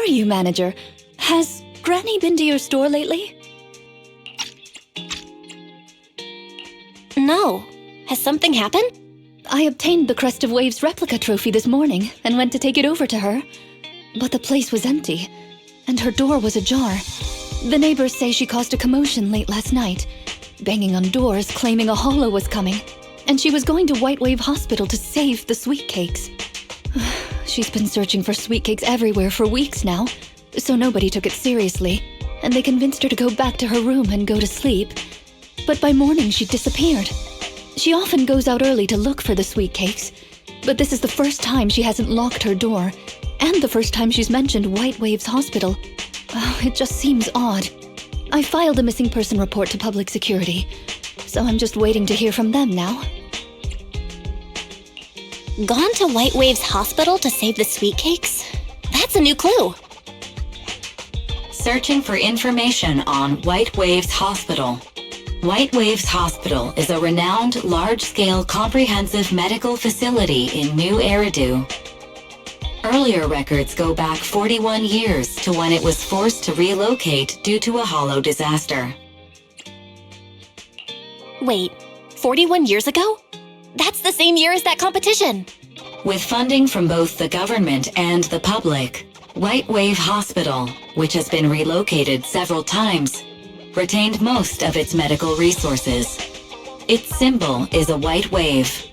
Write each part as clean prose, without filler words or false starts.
are you, manager? Has Granny been to your store lately? No. Has something happened? I obtained the Crest of Waves replica trophy this morning and went to take it over to her. But the place was empty, and her door was ajar. The neighbors say she caused a commotion late last night, banging on doors claiming a holo was coming, and she was going to White Wave Hospital to save the sweet cakes. She's been searching for sweet cakes everywhere for weeks now, so nobody took it seriously, and they convinced her to go back to her room and go to sleep. But by morning she disappeared. She often goes out early to look for the sweet cakes, but this is the first time she hasn't locked her door, and the first time she's mentioned White Waves Hospital. It just seems odd. I filed a missing person report to public security, so I'm just waiting to hear from them now. Gone to White Waves Hospital to save the sweet cakes? That's a new clue. Searching for information on White Waves Hospital. White Waves Hospital is a renowned, large-scale, comprehensive medical facility in New Eridu. Earlier records go back 41 years to when it was forced to relocate due to a holo disaster. Wait, 41 years ago? That's the same year as that competition! With funding from both the government and the public, White Wave Hospital, which has been relocated several times, retained most of its medical resources. Its symbol is a white wave.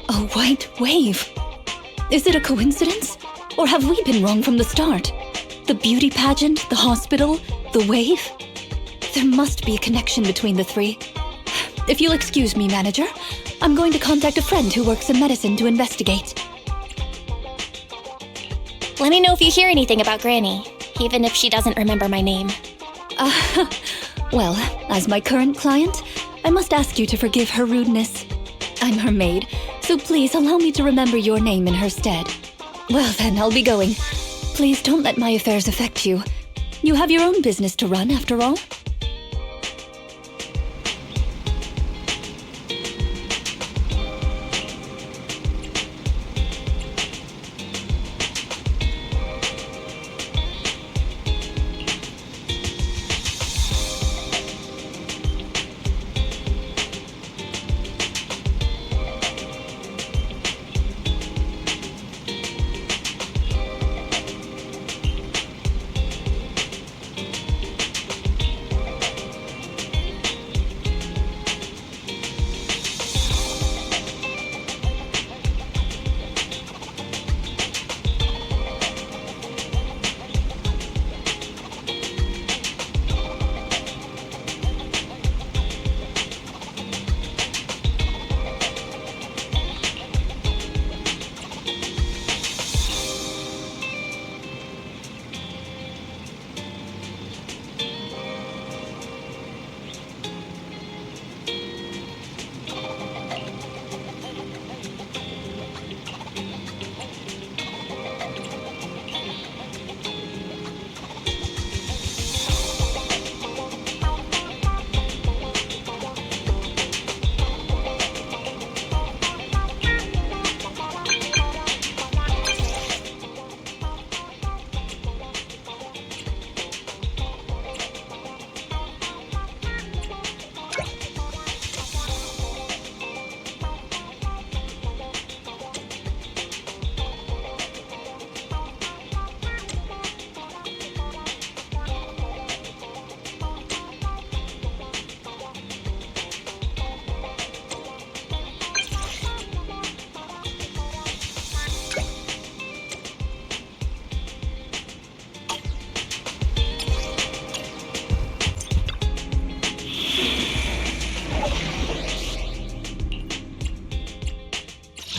A white wave? Is it a coincidence? Or have we been wrong from the start? The beauty pageant, the hospital, the wave? There must be a connection between the three. If you'll excuse me, manager, I'm going to contact a friend who works in medicine to investigate. Let me know if you hear anything about Granny, even if she doesn't remember my name. Well, as my current client, I must ask you to forgive her rudeness. I'm her maid, so please allow me to remember your name in her stead. Well then, I'll be going. Please don't let my affairs affect you. You have your own business to run, after all.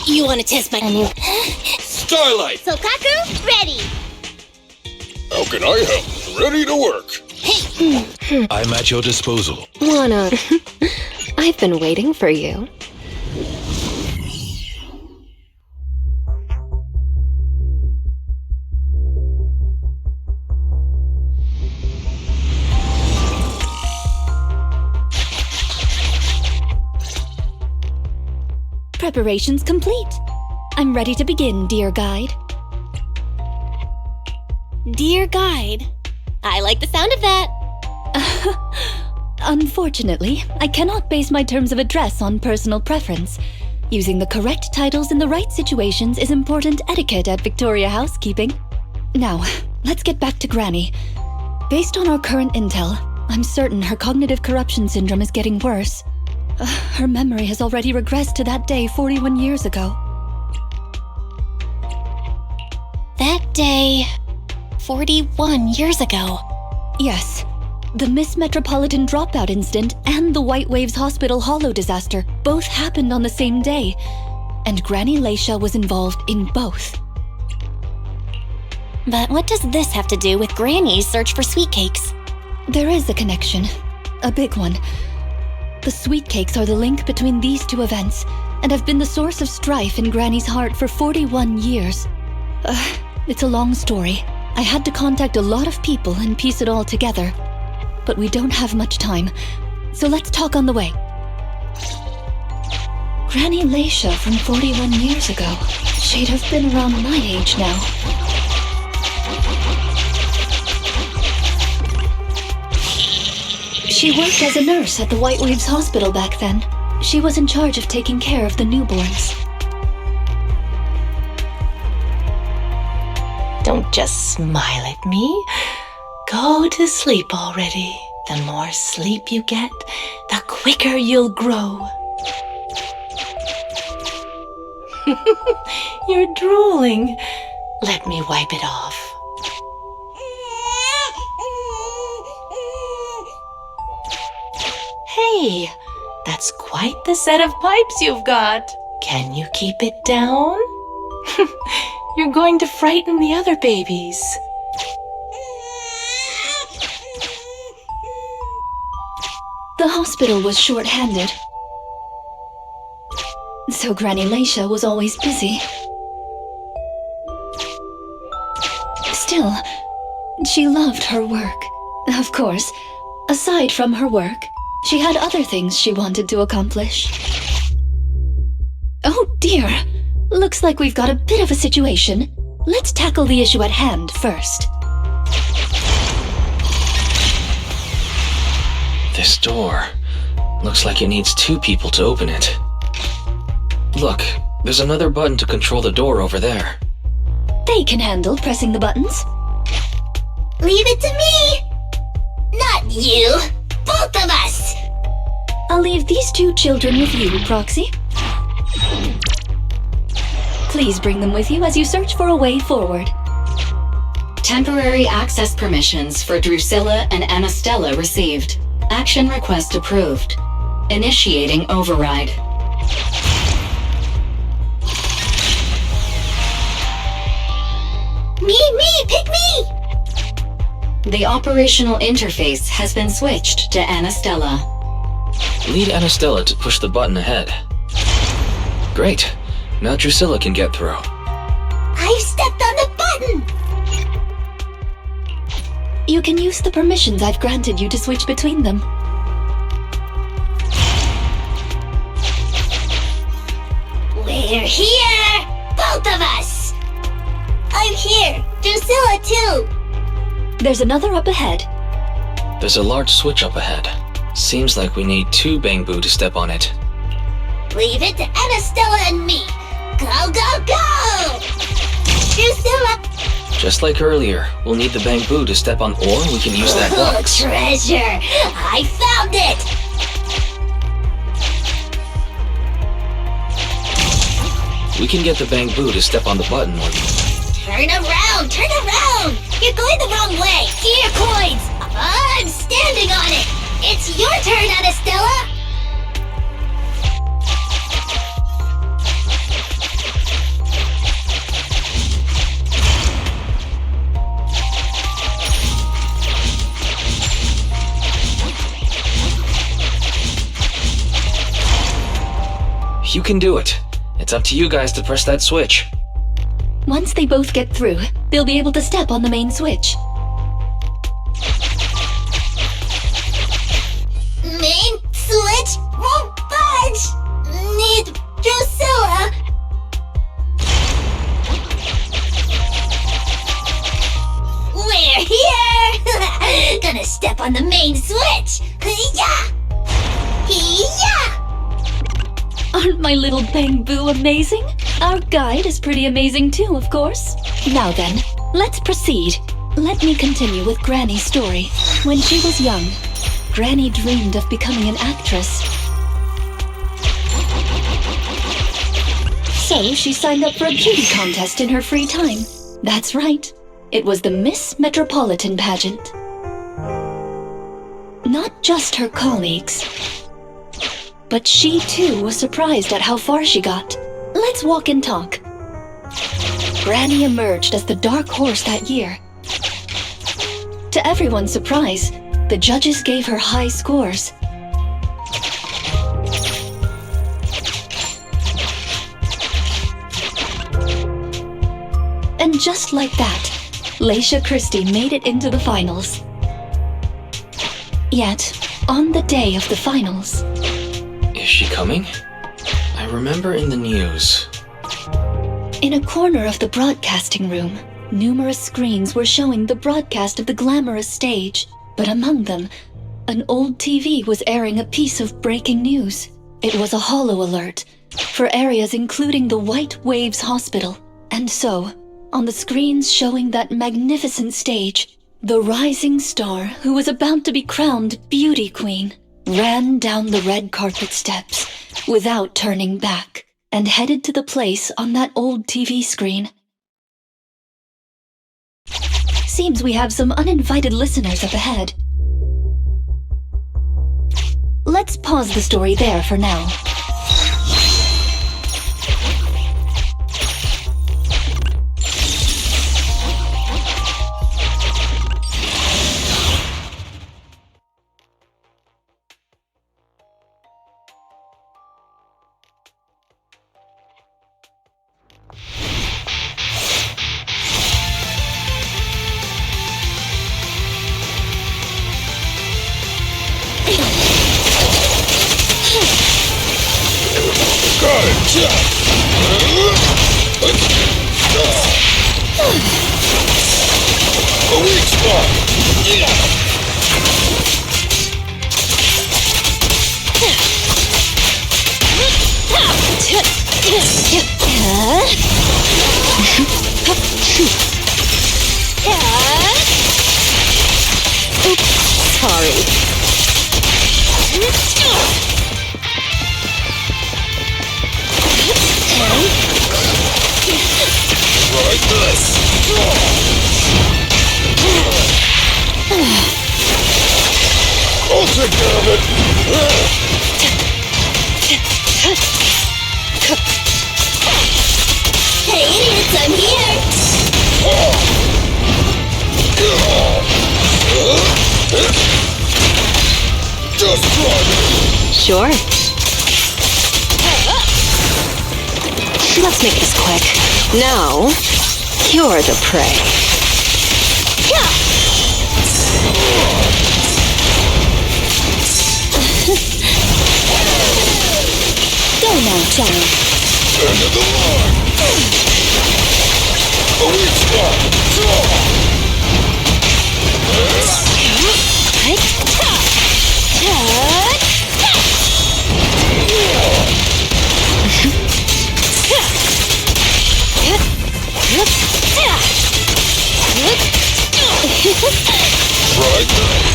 You want to test my new... Starlight! Sokaku, ready! How can I help? Ready to work. Hey! I'm at your disposal. Wanna... I've been waiting for you. Preparations complete. I'm ready to begin, dear guide. Dear guide. I like the sound of that. Unfortunately, I cannot base my terms of address on personal preference. Using the correct titles in the right situations is important etiquette at Victoria Housekeeping. Now, let's get back to Granny. Based on our current intel, I'm certain her cognitive corruption syndrome is getting worse. Her memory has already regressed to that day 41 years ago. That day, 41 years ago. Yes. The Miss Metropolitan dropout incident and the White Waves Hospital Hollow disaster both happened on the same day, and Granny Leisha was involved in both. But what does this have to do with Granny's search for sweet cakes? There is a connection. A big one. The sweet cakes are the link between these two events, and have been the source of strife in Granny's heart for 41 years. It's a long story. I had to contact a lot of people and piece it all together. But we don't have much time, so let's talk on the way. Granny Leisha from 41 years ago. She'd have been around my age now. She worked as a nurse at the White Waves Hospital back then. She was in charge of taking care of the newborns. Don't just smile at me. Go to sleep already. The more sleep you get, the quicker you'll grow. You're drooling. Let me wipe it off. Hey, that's quite the set of pipes you've got. Can you keep it down? You're going to frighten the other babies. The hospital was short-handed, so Granny Leisha was always busy. Still, she loved her work. Of course, aside from her work, she had other things she wanted to accomplish. Oh dear! Looks like we've got a bit of a situation. Let's tackle the issue at hand first. This door looks like it needs 2 people to open it. Look, there's another button to control the door over there. They can handle pressing the buttons. Leave it to me! Not you! Both of us! I'll leave these 2 children with you, Proxy. Please bring them with you as you search for a way forward. Temporary access permissions for Drusilla and Anastella received. Action request approved. Initiating override. Me, pick me! The operational interface has been switched to Anastella. Lead Anastella to push the button ahead. Great. Now Drusilla can get through. I've stepped on the button! You can use the permissions I've granted you to switch between them. We're here! Both of us! I'm here! Drusilla too! There's another up ahead. There's a large switch up ahead. Seems like we need 2 Bangbu to step on it. Leave it to Anastella and me! Go, go, go! Drusilla! Just like earlier, we'll need the Bangbu to step on, or we can use that Oh, box. treasure! I found it! We can get the Bangbu to step on the button or... Turn around! Turn around! You're going the wrong way! Get your coins! I'm standing on it! It's your turn, Anastella! You can do it. It's up to you guys to press that switch. Once they both get through, they'll be able to step on the main switch. Main switch won't budge! Need Drusilla! gonna step on the main switch! Hee-yah! Hee-yah! Aren't my little Bang Boo amazing? Our guide is pretty amazing too, of course. Now then, let's proceed. Let me continue with Granny's story. When she was young, Granny dreamed of becoming an actress. So she signed up for a beauty contest in her free time. That's right. It was the Miss Metropolitan pageant. Not just her colleagues, but she too was surprised at how far she got. Let's walk and talk. Granny emerged as the dark horse that year. To everyone's surprise, the judges gave her high scores. And just like that, Laisha Christie made it into the finals. Yet, on the day of the finals... Is she coming? I remember in the news. In a corner of the broadcasting room, numerous screens were showing the broadcast of the glamorous stage. But among them, an old TV was airing a piece of breaking news. It was a holo alert for areas including the White Waves Hospital. And so, on the screens showing that magnificent stage, the rising star who was about to be crowned beauty queen ran down the red carpet steps without turning back and headed to the place on that old TV screen. Seems we have some uninvited listeners up ahead. Let's pause the story there for now. A weak spot! Oops, sorry. Right this! I'll take care of it! Hey idiots, I'm here! Just try me! Sure. Let's make this quick. Now, you're the prey. Go now, Johnny. End of the line! A weak spot! Right this!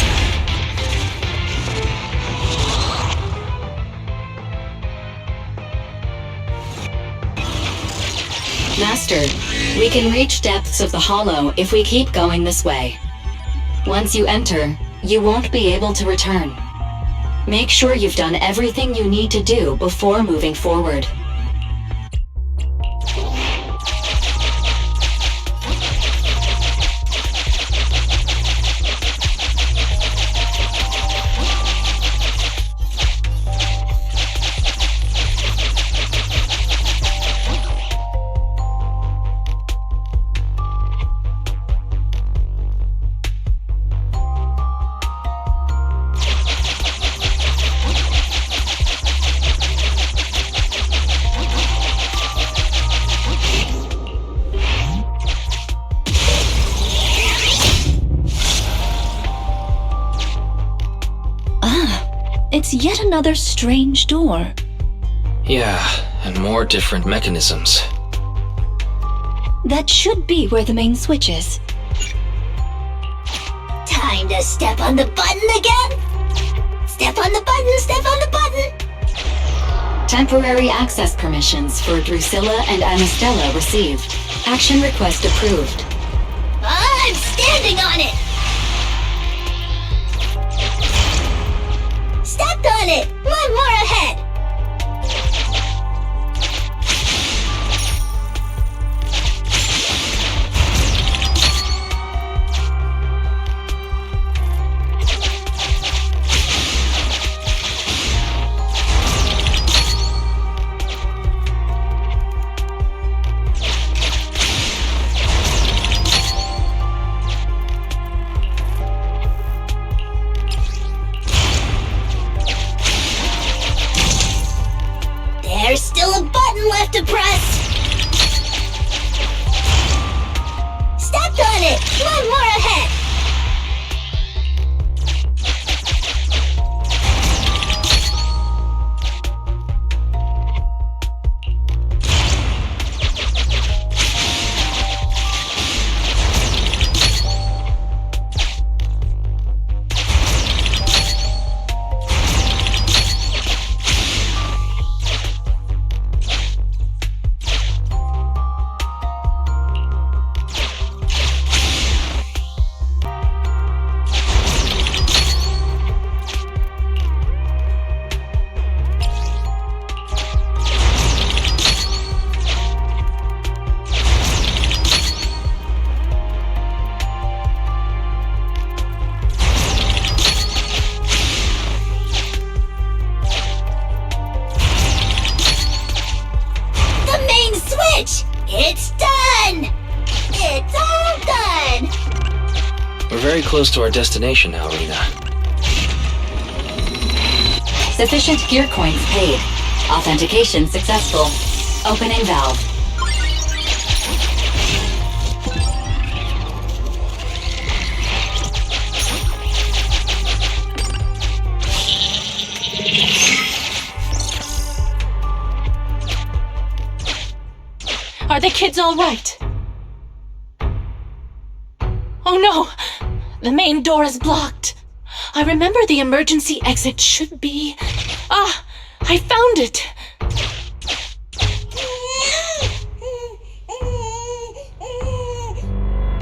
Master, we can reach depths of the hollow if we keep going this way. Once you enter, you won't be able to return. Make sure you've done everything you need to do before moving forward. It's yet another strange door. Yeah, and more different mechanisms. That should be where the main switch is. Time to step on the button again? Step on the button, step on the button! Temporary access permissions for Drusilla and Anastella received. Action request approved. I'm standing on it! Stepped on it! One more ahead! There's still a button left to press! Stepped on it! One more ahead! It's done! It's all done! We're very close to our destination now, Rina. Sufficient gear coins paid. Authentication successful. Opening valve. Are the kids all right? Oh no! The main door is blocked. I remember the emergency exit should be... Ah! I found it!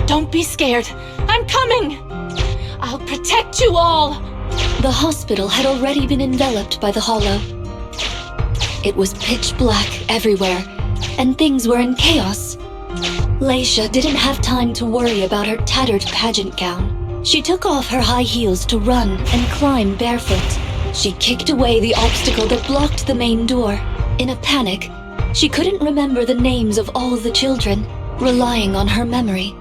Don't be scared. I'm coming! I'll protect you all! The hospital had already been enveloped by the hollow. It was pitch black everywhere, and things were in chaos. Leisha didn't have time to worry about her tattered pageant gown. She took off her high heels to run and climb barefoot. She kicked away the obstacle that blocked the main door. In a panic, she couldn't remember the names of all the children, relying on her memory.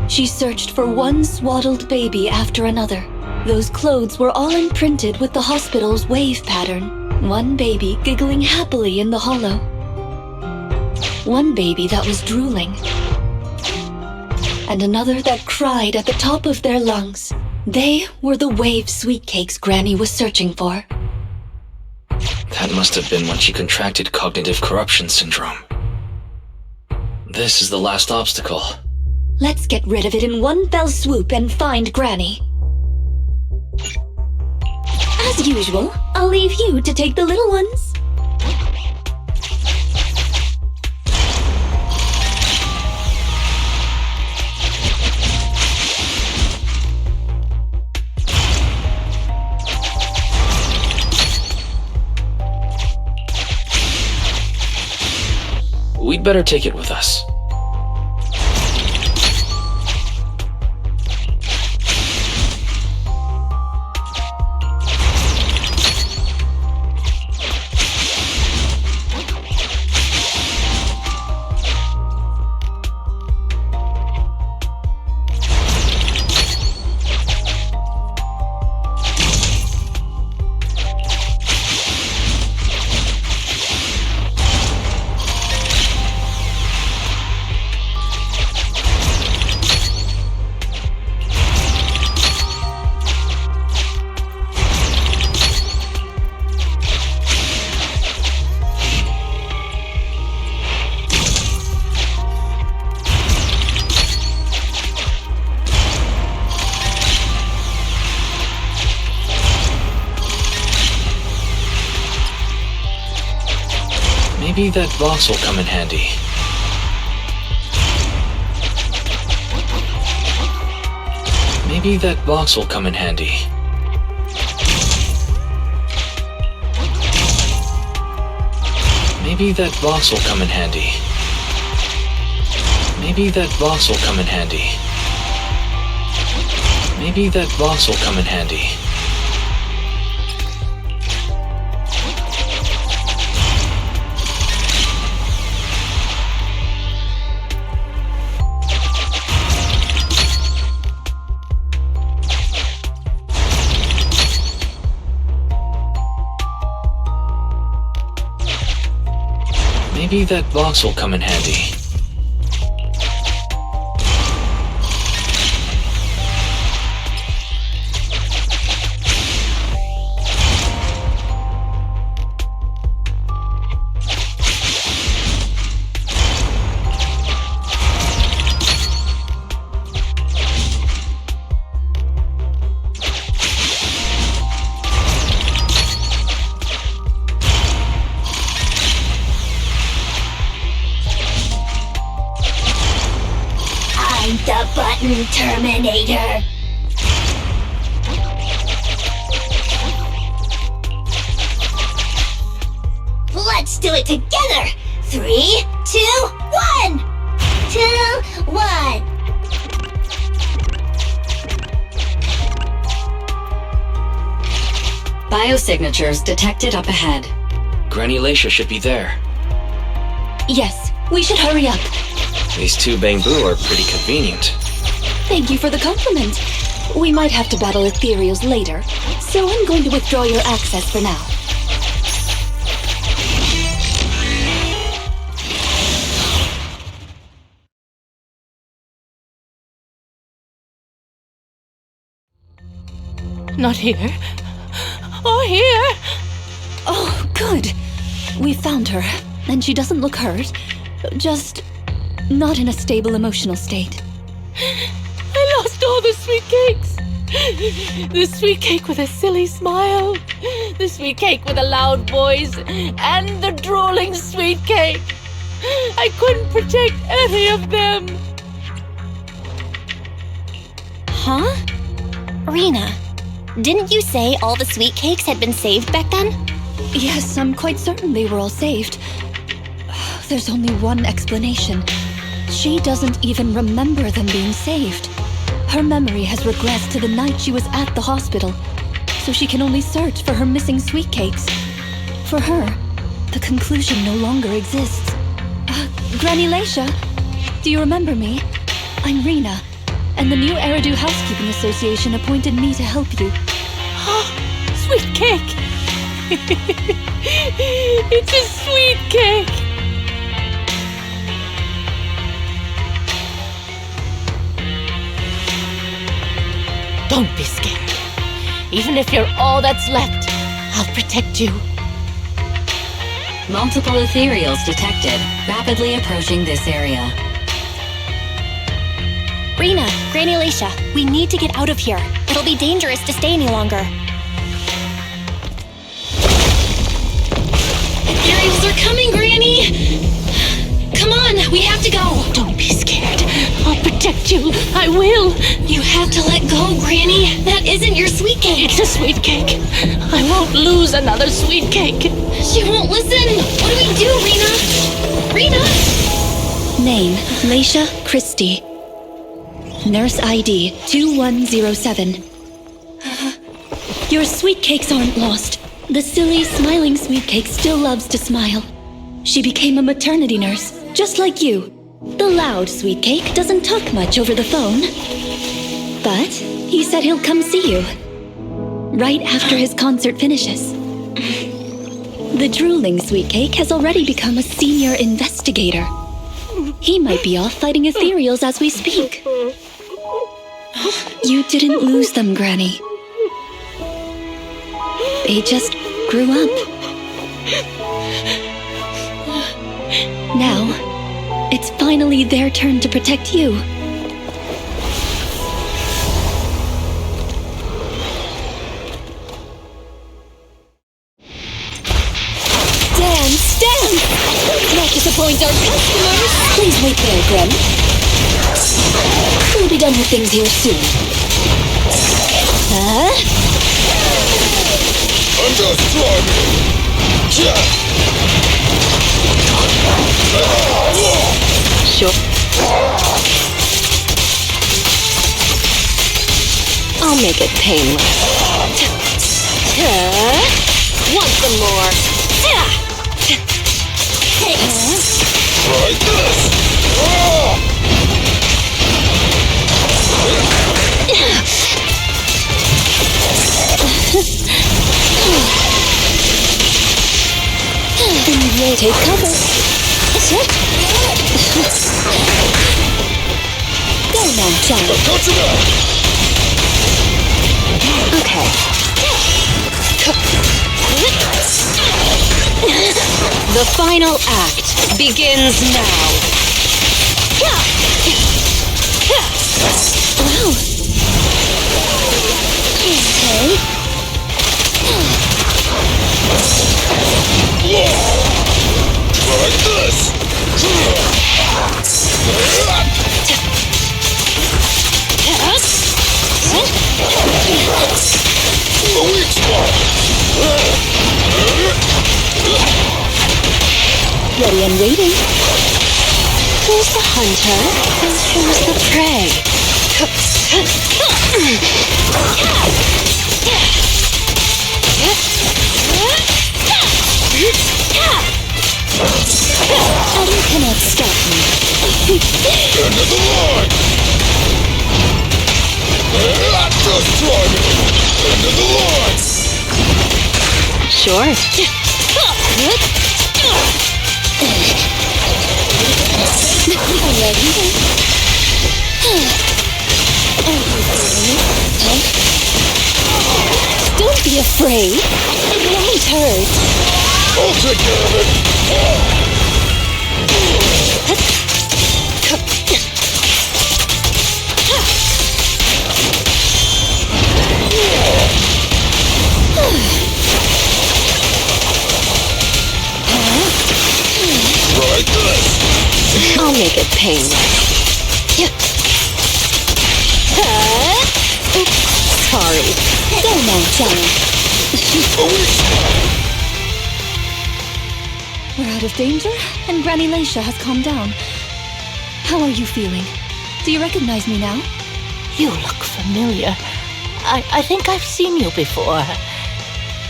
She searched for one swaddled baby after another. Those clothes were all imprinted with the hospital's wave pattern. One baby giggling happily in the hollow. One baby that was drooling. And another that cried at the top of their lungs. They were the wave sweet cakes Granny was searching for. That must have been when she contracted cognitive corruption syndrome. This is the last obstacle. Let's get rid of it in one fell swoop and find Granny. As usual, I'll leave you to take the little ones. We'd better take it with us. Maybe that box will come in handy. Maybe that box will come in handy. Maybe that box will come in handy. Maybe that box will come in handy. Maybe that box will come in handy. Maybe that box will come in handy. The button Terminator. Let's do it together. 3, 2, 1. 2, 1. Biosignatures detected up ahead. Granny Lacia should be there. Yes, we should hurry up. These two Bangbu are pretty convenient. Thank you for the compliment. We might have to battle ethereals later, so I'm going to withdraw your access for now. Not here. Or here. Oh, good. We found her, and she doesn't look hurt. Just not in a stable emotional state. I lost all the sweet cakes. The sweet cake with a silly smile. The sweet cake with a loud voice. And the drooling sweet cake. I couldn't protect any of them. Huh? Rina, didn't you say all the sweet cakes had been saved back then? Yes, I'm quite certain they were all saved. There's only one explanation. She doesn't even remember them being saved. Her memory has regressed to the night she was at the hospital, so she can only search for her missing sweet cakes. For her, the conclusion no longer exists. Granny Lacia, do you remember me? I'm Rina, and the new Eridu Housekeeping Association appointed me to help you. Sweet cake. It's a sweet cake. Don't be scared. Even if you're all that's left, I'll protect you. Multiple ethereals detected, rapidly approaching this area. Rina, Granny Lacia, we need to get out of here. It'll be dangerous to stay any longer. Ethereals are coming, Granny! Come on, we have to go! Don't be scared. I'll protect you. I will. You have to let go, Granny! That isn't your sweet cake! It's a sweet cake. I won't lose another sweet cake. She won't listen! What do we do, Rina? Rina? Name, Lacia Christie. Nurse ID 2107. Your sweet cakes aren't lost. The silly, smiling sweet cake still loves to smile. She became a maternity nurse, just like you. The loud sweet cake doesn't talk much over the phone. But he said he'll come see you. Right after his concert finishes. The drooling sweet cake has already become a senior investigator. He might be off fighting ethereals as we speak. You didn't lose them, Granny. They just grew up. Now, it's finally their turn to protect you. Dance, dance! disappoint our customers. Please wait there, Gren. We'll be done with things here soon. I'm just driving. Sure. I'll make it painless. Want some more? Try this. Take cover. Go now, John. I've got you now. Okay. The final act begins now. Wow. Okay. Try this. A weak spot. Ready and waiting. Who's the hunter and who's the prey? And you cannot stop me. End of the line. Just try me. End of the line. Sure. Don't be afraid. It won't hurt. I'll take care of it. Try this. I'll make it painless. Oops, sorry. Go now, John. A weak spot. We're out of danger, and Granny Laisha has calmed down. How are you feeling? Do you recognize me now? You look familiar. I think I've seen you before.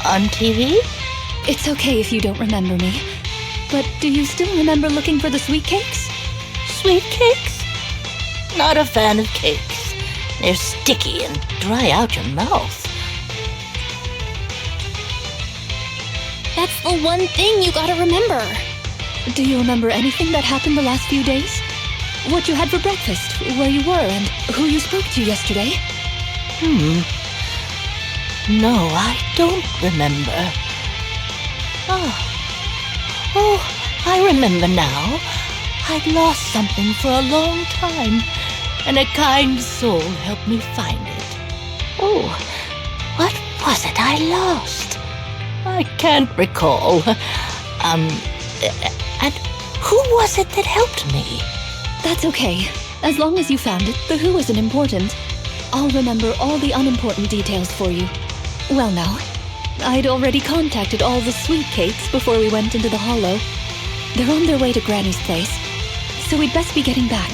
On TV? It's okay if you don't remember me. But do you still remember looking for the sweet cakes? Sweet cakes? Not a fan of cakes. They're sticky and dry out your mouth. That's the one thing you gotta remember. Do you remember anything that happened the last few days? What you had for breakfast, where you were, and who you spoke to yesterday? No, I don't remember. Oh, I remember now. I'd lost something for a long time, and a kind soul helped me find it. Oh, what was it I lost? I can't recall. And who was it that helped me? That's okay. As long as you found it, the who isn't important. I'll remember all the unimportant details for you. Well now, I'd already contacted all the sweet cakes before we went into the hollow. They're on their way to Granny's place, so we'd best be getting back.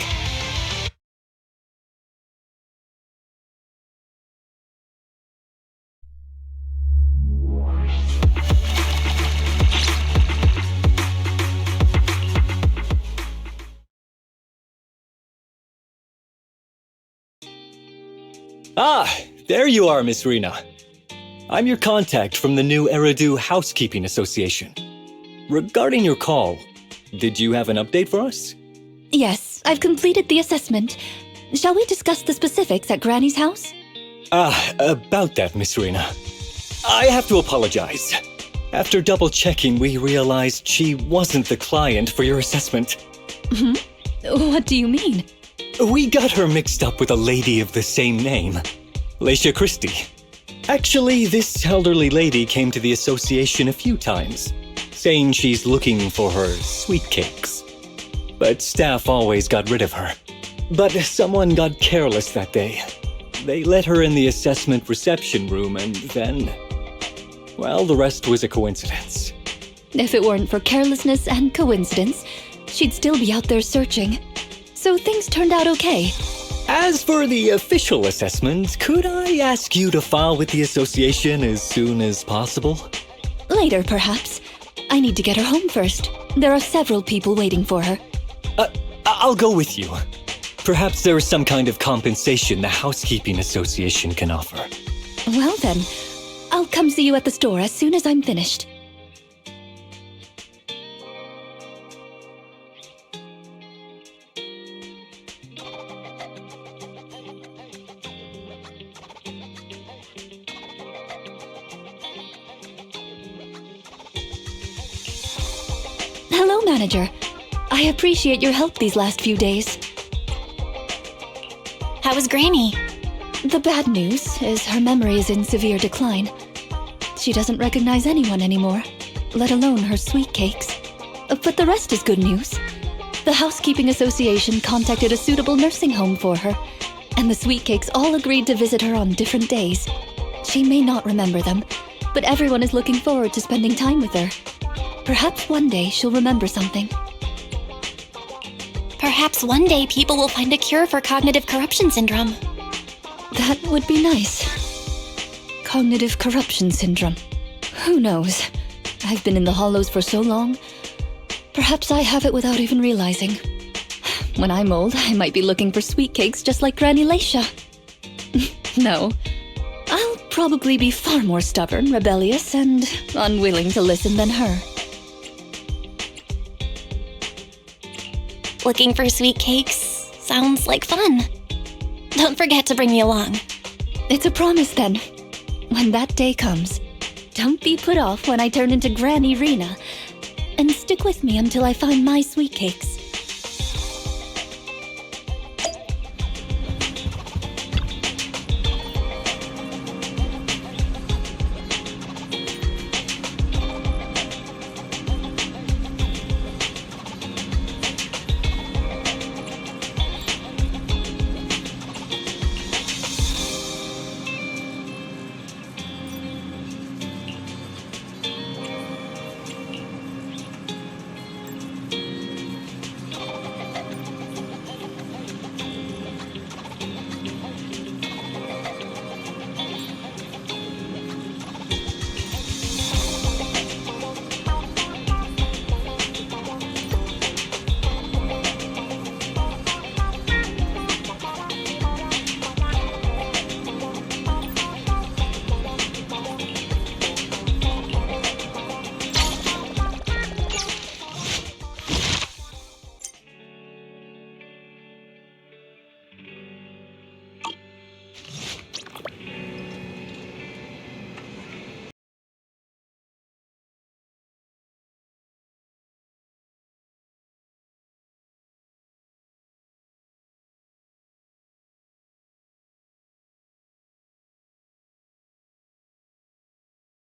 Ah, there you are, Miss Rina. I'm your contact from the new Eridu Housekeeping Association. Regarding your call, did you have an update for us? Yes, I've completed the assessment. Shall we discuss the specifics at Granny's house? About that, Miss Rina. I have to apologize. After double-checking, we realized she wasn't the client for your assessment. What do you mean? We got her mixed up with a lady of the same name, Laisha Christie. Actually, this elderly lady came to the association a few times, saying she's looking for her sweet cakes. But staff always got rid of her. But someone got careless that day. They let her in the assessment reception room and then... well, the rest was a coincidence. If it weren't for carelessness and coincidence, she'd still be out there searching. So things turned out okay. As for the official assessment, could I ask you to file with the association as soon as possible? Later, perhaps. I need to get her home first. There are several people waiting for her. I'll go with you. Perhaps there is some kind of compensation the Housekeeping Association can offer. Well then, I'll come see you at the store as soon as I'm finished. Hello, Manager. I appreciate your help these last few days. How was Granny? The bad news is her memory is in severe decline. She doesn't recognize anyone anymore, let alone her sweet cakes. But the rest is good news. The Housekeeping Association contacted a suitable nursing home for her, and the sweet cakes all agreed to visit her on different days. She may not remember them, but everyone is looking forward to spending time with her. Perhaps one day she'll remember something. Perhaps one day people will find a cure for cognitive corruption syndrome. That would be nice. Cognitive corruption syndrome. Who knows? I've been in the Hollows for so long. Perhaps I have it without even realizing. When I'm old, I might be looking for sweet cakes just like Granny Leisha. No. I'll probably be far more stubborn, rebellious, and unwilling to listen than her. Looking for sweet cakes sounds like fun. Don't forget to bring me along. It's a promise then. When that day comes, don't be put off when I turn into Granny Rina, and stick with me until I find my sweet cakes.